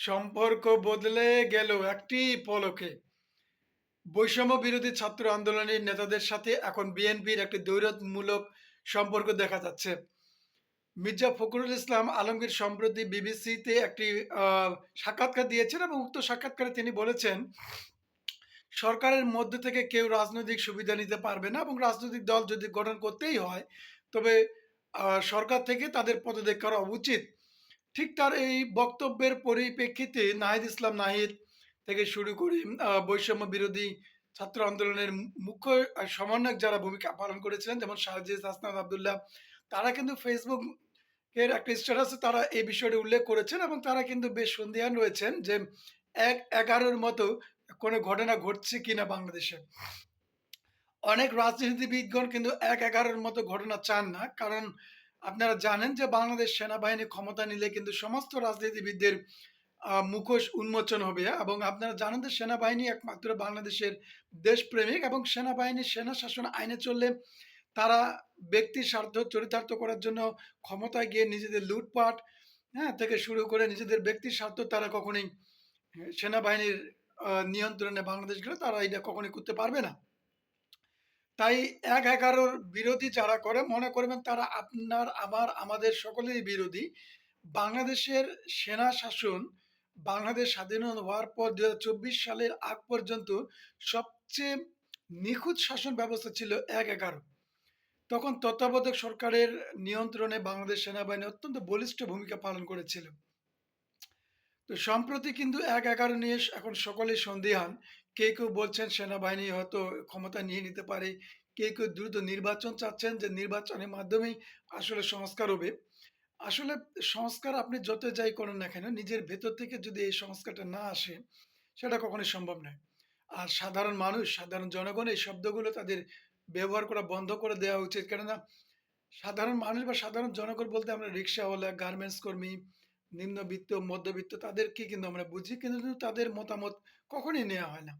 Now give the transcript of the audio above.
সম্পর্ক বদলে গেল একটি পলকে। বৈষম্য বিরোধী ছাত্র আন্দোলনের নেতাদের সাথে এখন বিএনপির একটি দ্বৈরথমূলক সম্পর্ক দেখা যাচ্ছে। মির্জা ফখরুল ইসলাম আলমগীর সম্প্রতি বিবিসিতে একটি আ সাক্ষাৎকার দিয়েছেন এবং উক্ত সাক্ষাৎকারে তিনি বলেছেন, সরকারের মধ্য থেকে কেউ রাজনৈতিক সুবিধা নিতে পারবে না এবং রাজনৈতিক দল যদি গঠন করতেই হয়, তবে সরকার থেকে তাদের পদত্যাগ করা উচিত। ঠিক তার এই বক্তব্যের পরিপ্রেক্ষিতে নাহিদ ইসলাম নাহিদ থেকে শুরু করে বৈষম্য বিরোধী ছাত্র আন্দোলনের মুখ্য সমন্বয়ক যারা ভূমিকা পালন করেছিলেন যেমন সার্জিস হাসনাত আব্দুল্লাহ, তারা কিন্তু Facebook এর একটা স্ট্যাটাসে তারা এই বিষয়টি উল্লেখ করেছেন এবং তারা কিন্তু বেশ সন্দিহান রয়েছেন যে ১/১১ র মতো কোনো ঘটনা ঘটছে কিনা বাংলাদেশে। অনেক রাজনীতিবিদগণ কিন্তু ১/১১ র মতো ঘটনা চান না। কারণ আপনারা জানেন যে বাংলাদেশ সেনাবাহিনী ক্ষমতা নিলে কিন্তু সমস্ত রাজনীতিবিদদের মুখোশ উন্মোচন হবে এবং আপনারা জানেন যে সেনাবাহিনী একমাত্র বাংলাদেশের দেশপ্রেমিক এবং সেনাবাহিনী সেনা শাসন আইনে চললে তারা ব্যক্তির স্বার্থ চরিতার্থ করার জন্য ক্ষমতায় গিয়ে নিজেদের লুটপাট, হ্যাঁ? থেকে শুরু করে নিজেদের ব্যক্তির স্বার্থ তারা কখনোই সেনাবাহিনীর নিয়ন্ত্রণে বাংলাদেশ গেলে তারা এটা কখনোই করতে পারবে না। তাই ১/১১ র বিরোধী যারা করে মনে করবেন তারা আপনার, আমার, আমাদের সকলেরই বিরোধী। বাংলাদেশের সেনা শাসন বাংলাদেশ স্বাধীন হওয়ার পর ২০২৪ সালের আগ পর্যন্ত সবচেয়ে নিখুঁত শাসন ব্যবস্থা ছিল ১/১১। তখন তত্ত্বাবধায়ক সরকারের নিয়ন্ত্রণে বাংলাদেশ সেনাবাহিনী অত্যন্ত বলিষ্ঠ ভূমিকা পালন করেছিল। তো সম্প্রতি কিন্তু ১/১১ নিয়ে এখন সকলেই সন্দিহান। কেউ বলছেন সেনাবাহিনী হয়তো ক্ষমতা নিয়ে নিতে পারে। কেউ দ্রুত নির্বাচন চাচ্ছেন যে নির্বাচনের মাধ্যমেই আসলে সংস্কার হবে। আসলে সংস্কার আপনি যত যাই করেন না কেন, নিজের ভেতর থেকে যদি এই সংস্কারটা না আসে, সেটা কখনোই সম্ভব নয়। আর সাধারণ মানুষ, সাধারণ জনগণ এই শব্দগুলো তাদের ব্যবহার করা বন্ধ করে দেওয়া উচিত। কেননা সাধারণ মানুষ বা সাধারণ জনগণ বলতে আমরা রিক্শাওয়ালা, গার্মেন্টস কর্মী, নিম্নবিত্ত, মধ্যবিত্ত তাদেরকে কিন্তু আমরা বুঝি। কিন্তু তাদের মতামত কখনোই নেওয়া হয় না।